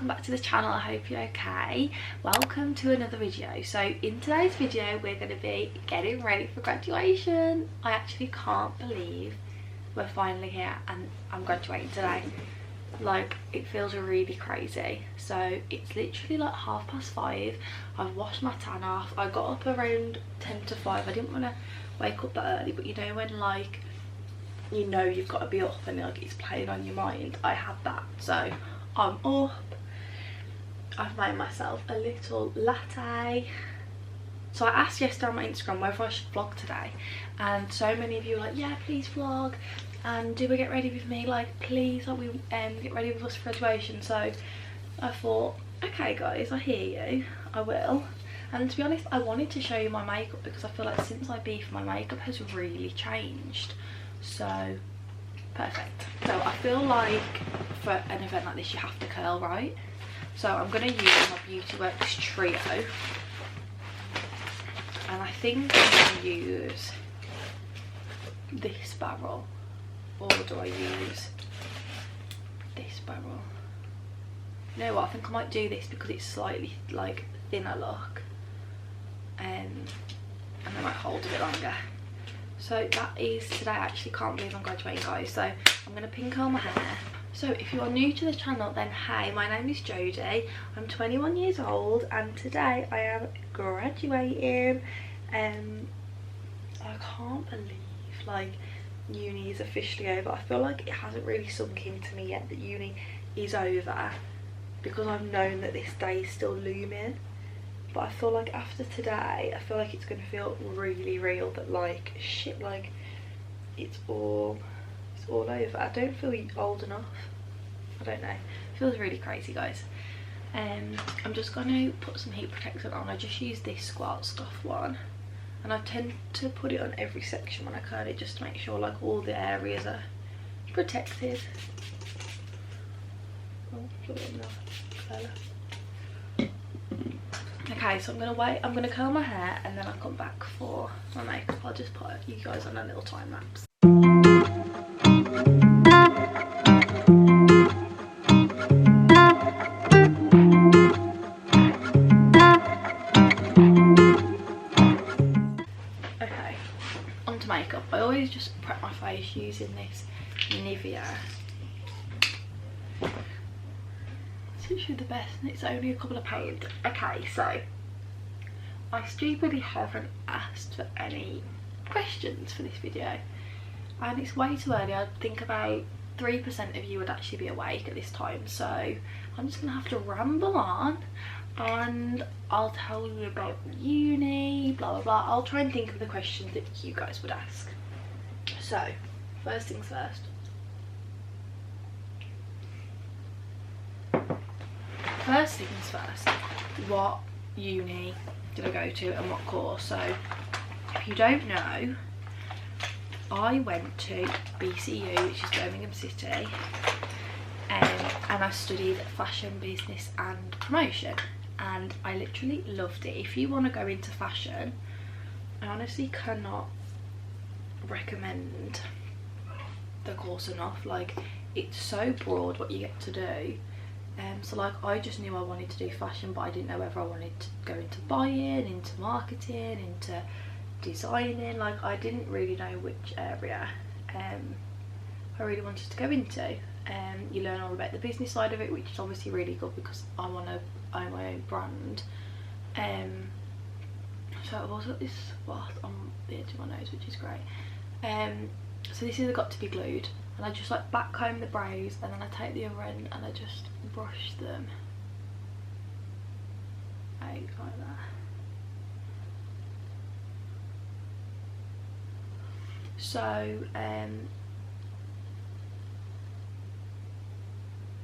welcome back to the channel. I hope you're okay. Welcome to another video. So in today's video we're going to be getting ready for graduation. I actually can't believe we're finally here and I'm graduating today. Like, it feels really crazy. So it's literally like 5:30. I've washed my tan off. I got up around 10 to 5. I didn't want to wake up that early, but you know when like you know you've got to be up and like it's playing on your mind. I had that, so I'm up. I've made myself a little latte. So I asked yesterday on my Instagram whether I should vlog today, and so many of you were like, yeah, please vlog and do a get ready with me, like please, like we get ready with us for graduation. So I thought, okay guys, I hear you, I will. And to be honest, I wanted to show you my makeup because I feel like since I beefed, my makeup has really changed. So perfect. So I feel like for an event like this you have to curl, right? So I'm going to use my Beauty Works Trio, and I think I'm going to use this barrel, or do I use this barrel? You know what, I think I might do this because it's slightly like thinner look, and they might hold a bit longer. So that is today. I actually can't believe I'm graduating, guys. So I'm going to pin curl my hair. So if you are new to the channel, then hey, my name is Jodie. I'm 21 years old and today I am graduating. I can't believe like uni is officially over. I feel like it hasn't really sunk into me yet that uni is over, because I've known that this day is still looming. But I feel like after today, I feel like it's going to feel really real that like shit, like it's all over. I don't feel old enough. I don't know. It feels really crazy, guys. I'm just going to put some heat protectant on. I just use this Squat Stuff one, and I tend to put it on every section when I curl it, just to make sure like all the areas are protected. Oh, put it in the curler. Okay, so I'm gonna wait. I'm gonna curl my hair and then I'll come back for my makeup. I'll just put you guys on a little time lapse. Okay, onto makeup. I always just prep my face using this Nivea. It's literally the best and it's only a couple of pounds. Okay, so I stupidly haven't asked for any questions for this video, and it's way too early. I think about 3% of you would actually be awake at this time, so I'm just gonna have to ramble on and I'll tell you about uni, blah blah blah. I'll try and think of the questions that you guys would ask. So first things first, what uni did I go to and what course? So if you don't know, I went to BCU, which is Birmingham City, and I studied fashion, business and promotion, and I literally loved it. If you want to go into fashion, I honestly cannot recommend the course enough. Like, it's so broad what you get to do. So like I just knew I wanted to do fashion, but I didn't know whether I wanted to go into buying, into marketing, into designing. Like, I didn't really know which area I really wanted to go into. You learn all about the business side of it, which is obviously really good because I want to own my own brand. So I've also got this spot on the edge of my nose, which is great. So this has got to be glued, and I just like back comb the brows, and then I take the other end and I just brush them out like that. So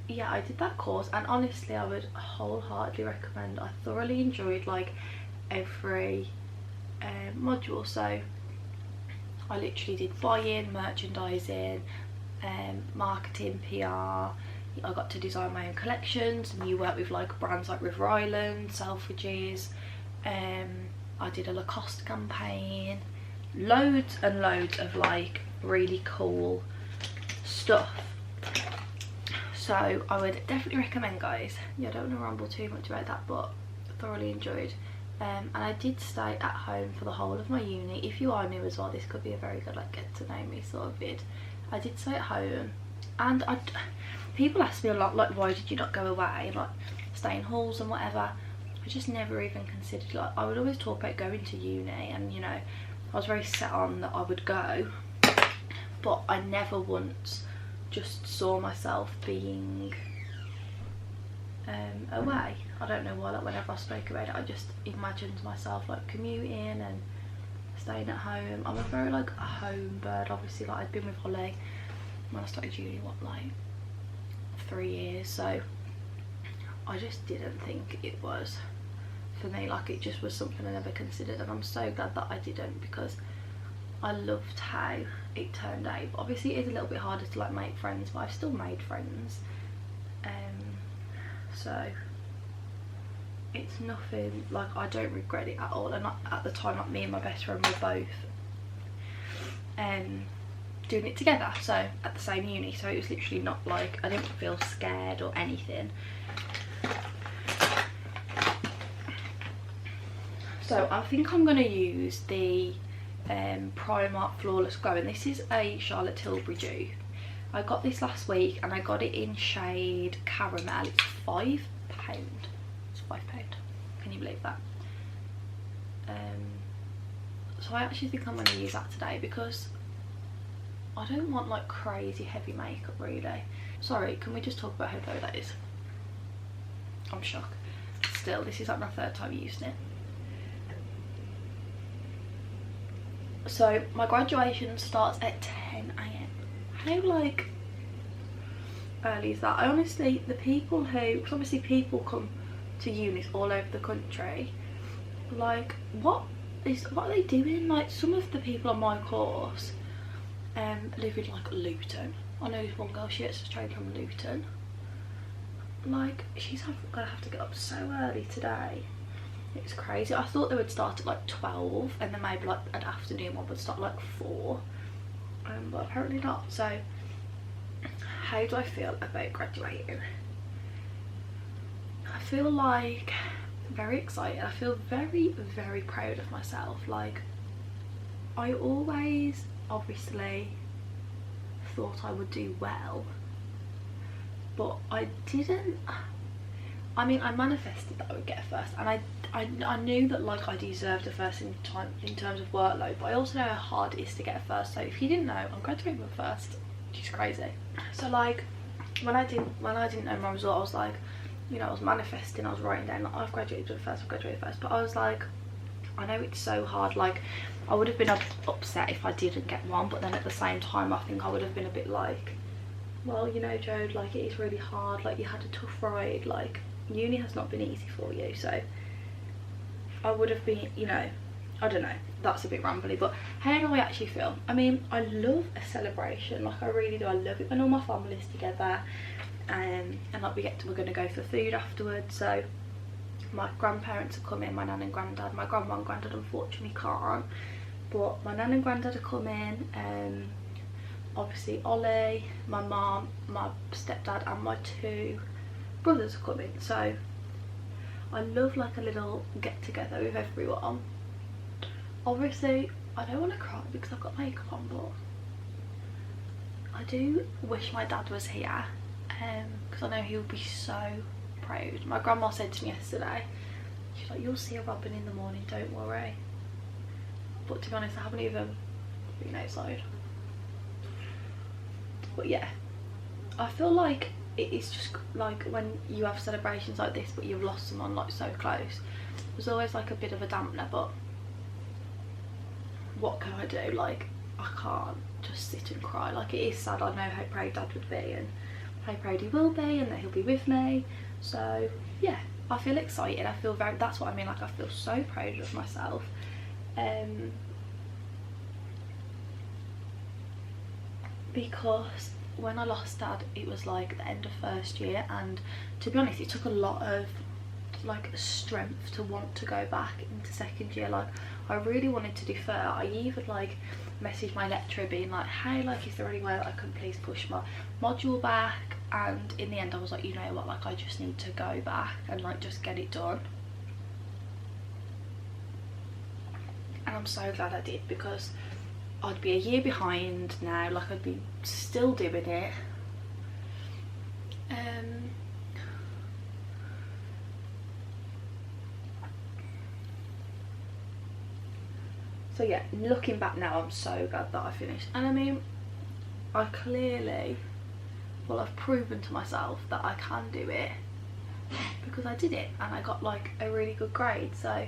yeah, I did that course, and honestly I would wholeheartedly recommend. I thoroughly enjoyed like every module. So I literally did buying, merchandising, marketing, PR. I got to design my own collections, and you work with like brands like River Island, Selfridges. I did a Lacoste campaign, loads and loads of like really cool stuff. So I would definitely recommend, guys. Yeah, I don't want to ramble too much about that, but thoroughly enjoyed. And I did stay at home for the whole of my uni. If you are new as well, this could be a very good like get to know me sort of vid. I did stay at home, and people ask me a lot like, why did you not go away, like stay in halls and whatever. I just never even considered, like, I would always talk about going to uni, and you know, I was very set on that I would go, but I never once just saw myself being away. I don't know why, like whenever I spoke about it, I just imagined myself like commuting and staying at home. I'm a very like a home bird. Obviously, like I'd been with Holly when I started uni, what, like 3 years, so I just didn't think it was for me. Like it just was something I never considered, and I'm so glad that I didn't, because I loved how it turned out. But obviously it is a little bit harder to like make friends, but I've still made friends, so it's nothing, like I don't regret it at all. And at the time, like me and my best friend were both doing it together, so at the same uni, so it was literally not like I didn't feel scared or anything. So I think I'm going to use the Primark Flawless Glow, and this is a Charlotte Tilbury dupe. I got this last week and I got it in shade Caramel. It's £5. It's £5. Can you believe that? So I actually think I'm going to use that today, because I don't want like crazy heavy makeup really. Sorry, can we just talk about how low that is? I'm shocked. Still, this is like my 3rd time using it. So my graduation starts at 10 AM. How like early is that? I honestly, the people who, because obviously people come to unis all over the country, like what are they doing? Like some of the people on my course live in like Luton. I know this one girl, she gets straight from Luton. Like she's gonna have to get up so early today. It's crazy. I thought they would start at like 12, and then maybe like an afternoon one would start like 4, but apparently not. So how do I feel about graduating? I feel like very excited. I feel very, very proud of myself. Like I always obviously thought I would do well, but I didn't. I mean, I manifested that I would get a first, and I knew that like I deserved a first in terms of workload, but I also know how hard it is to get a first. So if you didn't know, I'm graduating with a first, which is crazy. So like when I didn't know my result, I was like, you know, I was manifesting, I was writing down like, I've graduated with a first, I've graduated first, but I was like, I know it's so hard. Like I would have been upset if I didn't get one, but then at the same time I think I would have been a bit like, well, you know, Jode, like it is really hard, like you had a tough ride, like uni has not been easy for you. So I would have been, you know, I don't know, that's a bit rambly, but how do I actually feel? I mean, I love a celebration, like I really do. I love it when all my family's together, and like we're going to go for food afterwards. So my grandparents are coming, my nan and granddad. My grandma and granddad unfortunately can't, but my nan and granddad are coming. Obviously Ollie, my mum, my stepdad and my 2 brothers are coming. So I love like a little get together with everyone. Obviously I don't want to cry because I've got makeup on, but I do wish my dad was here, because I know he would be so proud. My grandma said to me yesterday, she's like, you'll see a robin in the morning, don't worry. But to be honest, I haven't even been outside. But yeah, I feel like it is just like when you have celebrations like this but you've lost someone like so close, there's always like a bit of a dampener. But what can I do? Like I can't just sit and cry. Like it is sad. I know how proud dad would be and how proud he will be, and that he'll be with me. So yeah, I feel excited. I feel very, that's what I mean, like I feel so proud of myself. Because when I lost dad, it was like the end of first year, and to be honest, it took a lot of like strength to want to go back into second year. Like I really wanted to defer. I even like messaged my lecturer being like, hey, like, is there any way that I can please push my module back? And in the end I was like, you know what, like, I just need to go back and like just get it done. And I'm so glad I did, because I'd be a year behind now, like I'd be still doing it. So yeah, looking back now, I'm so glad that I finished. And I mean, I clearly, well, I've proven to myself that I can do it, because I did it and I got like a really good grade. So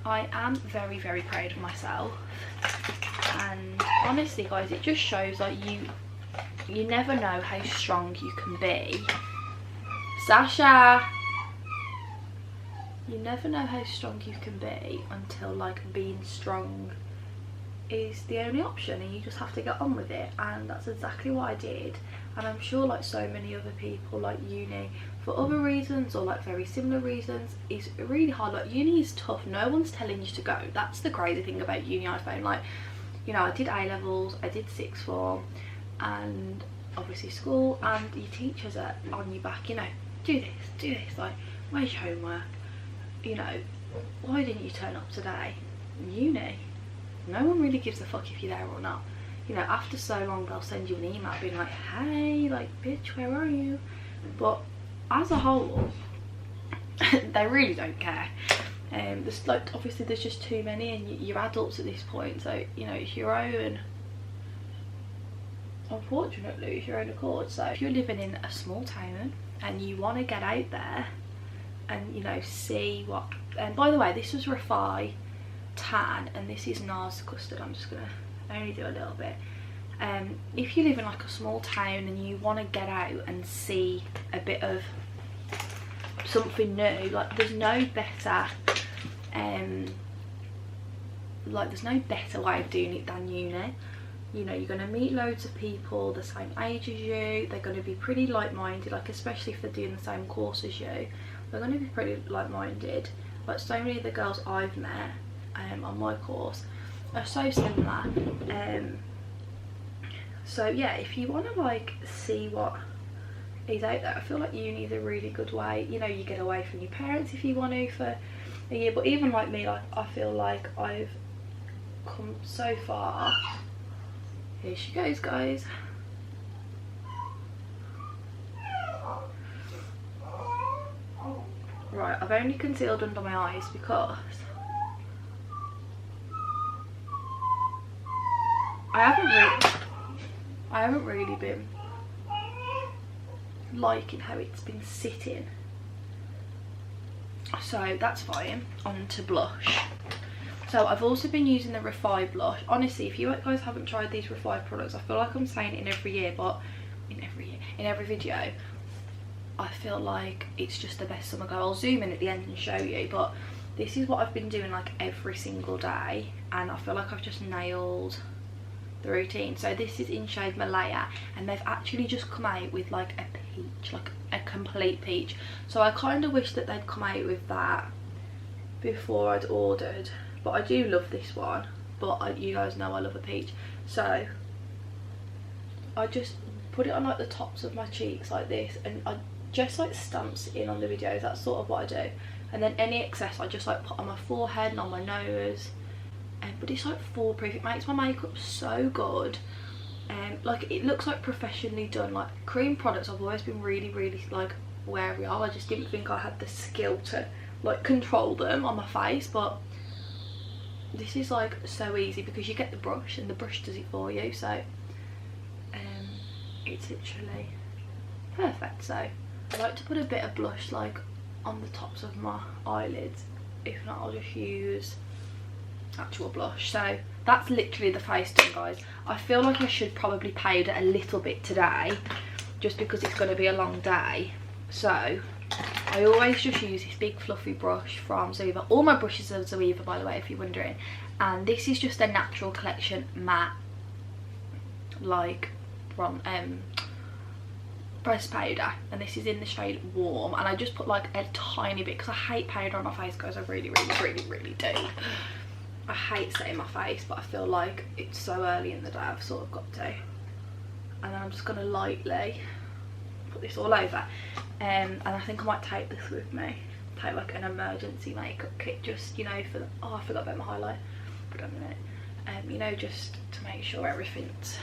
I am very, very proud of myself. And honestly guys, it just shows like you never know how strong you can be. Sasha! You never know how strong you can be until like being strong is the only option, and you just have to get on with it. And that's exactly what I did. And I'm sure like so many other people, like uni for other reasons or like very similar reasons, is really hard. Like uni is tough, no one's telling you to go. That's the crazy thing about uni, I found. Like, you know, I did A levels, I did sixth form, and obviously school, and your teachers are on your back, you know, do this, like, where's your homework? You know, why didn't you turn up today? Uni, no one really gives a fuck if you're there or not. You know, after so long they'll send you an email being like, hey, like, bitch, where are you? But as a whole, they really don't care. There's like, obviously there's just too many, and you're adults at this point, so you know, it's your own, unfortunately it's your own accord. So if you're living in a small town and you want to get out there and, you know, see what, and by the way, this was Refi tan and this is NARS custard. I'm just gonna only do a little bit. If you live in like a small town and you want to get out and see a bit of something new, like there's no better there's no better way of doing it than uni. You know, you're going to meet loads of people the same age as you, they're going to be pretty like-minded, like especially if they're doing the same course as you, they're going to be pretty like-minded. Like so many of the girls I've met on my course are so similar. So yeah, if you want to like see what is out there, I feel like uni is a really good way. You know, you get away from your parents if you want to for a year, but even like me, like I feel like I've come so far. Here she goes, guys. Right, I've only concealed under my eyes because I haven't really been liking how it's been sitting, so that's fine. On to blush. So I've also been using the Refi blush. Honestly, if you guys haven't tried these Refi products, I feel like I'm saying it in every year, but in every video, I feel like it's just the best summer glow. I'll zoom in at the end and show you, but this is what I've been doing like every single day, and I feel like I've just nailed the routine. So this is in shade Malaya, and they've actually just come out with like a peach, like a complete peach. So I kind of wish that they'd come out with that before I'd ordered, but I do love this one. But you guys know I love a peach, so I just put it on like the tops of my cheeks like this, and I just like stamps it in on the videos. That's sort of what I do. And then any excess I just like put on my forehead and on my nose. But it's like foolproof. It makes my makeup so good. Like it looks like professionally done. Like cream products, I've always been really like wary of. I just didn't think I had the skill to like control them on my face, but this is like so easy because you get the brush and the brush does it for you. So it's literally perfect. So I like to put a bit of blush like on the tops of my eyelids. If not, I'll just use actual blush. So that's literally the face done, guys. I feel like I should probably powder a little bit today just because it's going to be a long day. So I always just use this big fluffy brush from Zoeva. All my brushes are Zoeva, by the way, if you're wondering. And this is just a Natural Collection matte like from pressed powder, and this is in the shade Warm, and I just put like a tiny bit because I hate powder on my face, guys. I really do. I hate setting my face, but I feel like it's so early in the day I've sort of got to. And then I'm just going to lightly put this all over. And I think I might take this with me. Take like an emergency makeup kit, just, you know, for the, oh, I forgot about my highlight. Put it on a minute. You know, just to make sure everything's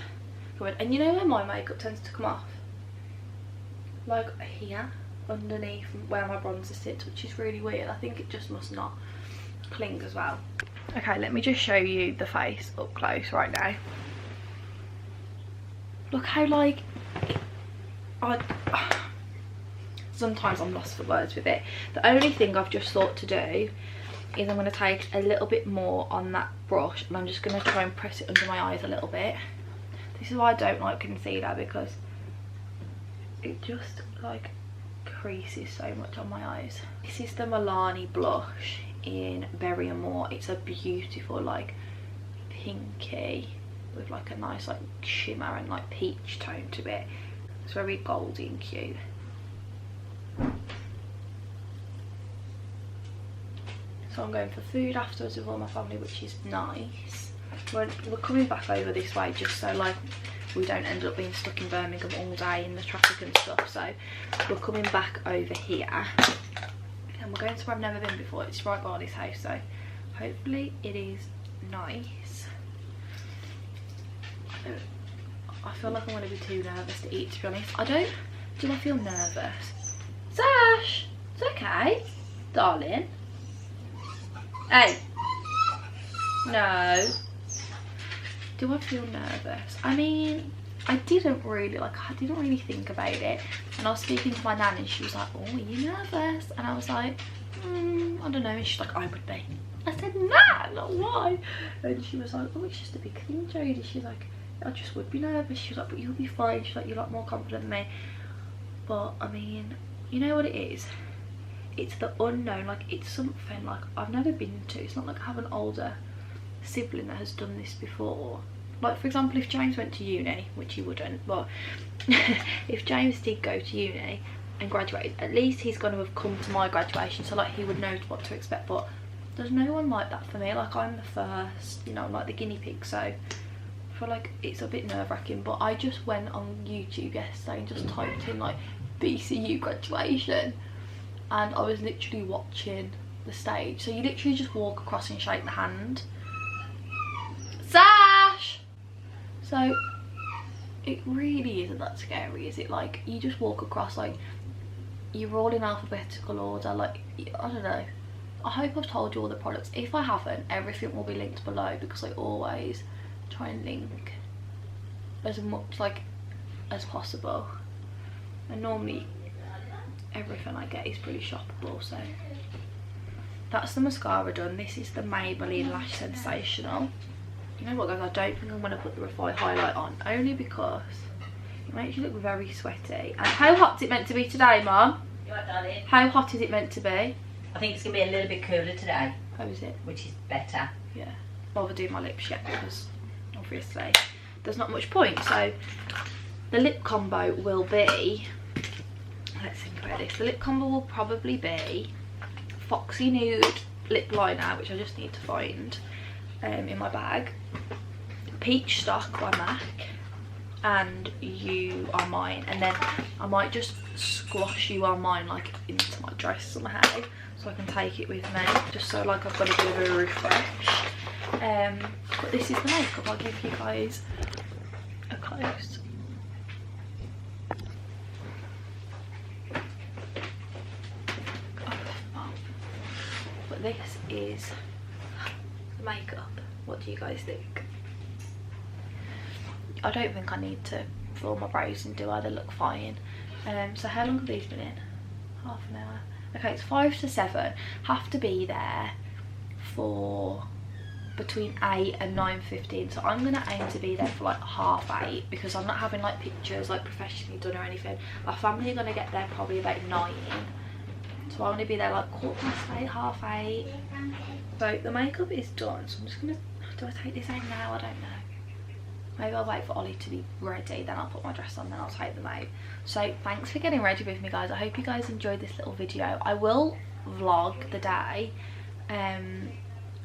good. And you know where my makeup tends to come off? Like here, underneath where my bronzer sits, which is really weird. I think it just must not cling as well. Okay, let me just show you the face up close right now. Look how, like, sometimes I'm lost for words with it. The only thing I've just thought to do is I'm going to take a little bit more on that brush, and I'm just going to try and press it under my eyes a little bit. This is why I don't like concealer, because it just like creases so much on my eyes. This is the Milani blush in Berry and More. It's a beautiful like pinky with like a nice like shimmer and like peach tone to it. It's very goldy and cute. So I'm going for food afterwards with all my family, which is nice. We're coming back over this way just so like we don't end up being stuck in Birmingham all day in the traffic and stuff. So we're coming back over here and we're going to where I've never been before. It's right by this house, so hopefully it is nice. I feel like I'm going to be too nervous to eat, to be honest. Do I feel nervous? Sash, it's okay, darling. Hey, no. Do I feel nervous? I mean, I didn't really think about it. And I was speaking to my nan and she was like, oh, are you nervous? And I was like, I don't know. And she's like, I would be. I said, nah, not why. And she was like, oh, it's just a big thing, Jodie. She's like, I just would be nervous. She was like, but you'll be fine. She's like, you're a lot more confident than me. But I mean, you know what it is? It's the unknown. Like, it's something like I've never been to. It's not like I have an older sibling that has done this before. Like, for example, if James went to uni, which he wouldn't, but if James did go to uni and graduated, at least he's going to have come to my graduation, so like he would know what to expect. But there's no one like that for me. Like, I'm the first, you know, I'm like the guinea pig, so I feel like it's a bit nerve-wracking. But I just went on YouTube yesterday and just typed in like BCU graduation, and I was literally watching the stage. So you literally just walk across and shake the hand. Sash! So it really isn't that scary, is it? Like, you just walk across, like, you're all in alphabetical order. Like, I don't know. I hope I've told you all the products. If I haven't, everything will be linked below, because I always try and link as much like as possible. And normally everything I get is pretty shoppable. So that's the mascara done. This is the Maybelline Lash Sensational. You know what, guys, I don't think I'm going to put the Refi highlight on, only because it makes you look very sweaty. And how hot's it meant to be today, Mum? You right, darling? How hot is it meant to be? I think it's going to be a little bit cooler today. How is it? Which is better. Yeah. Bother doing my lips yet, because obviously there's not much point. So the lip combo will be, let's think about this. The lip combo will probably be Foxy Nude lip liner, which I just need to find in my bag, Peach Stock by MAC, and You Are Mine. And then I might just squash You Are Mine like into my dress somehow, so I can take it with me, just so like I've got a bit of a refresh. But this is the makeup. I'll give you guys a close. But this is the makeup. What do you guys think? I don't think I need to fill my brows and do either. Look fine. So how long have these been in? Half an hour. Okay, it's 5 to 7. Have to be there for between 8 and 9:15. So I'm gonna aim to be there for like 8:30, because I'm not having like pictures like professionally done or anything. My family are gonna get there probably about 9. So I want to be there like 8:15, 8:30. So the makeup is done. So I'm just gonna, do I take this out now? I don't know. Maybe I'll wait for Ollie to be ready, then I'll put my dress on, then I'll take them out. So thanks for getting ready with me, guys. I hope you guys enjoyed this little video. I will vlog the day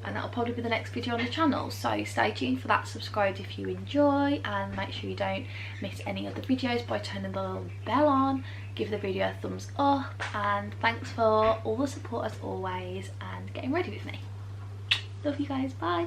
and that'll probably be the next video on the channel, so stay tuned for that. Subscribe if you enjoy, and make sure you don't miss any other videos by turning the little bell on. Give the video a thumbs up, and thanks for all the support as always and getting ready with me. Love you guys, bye.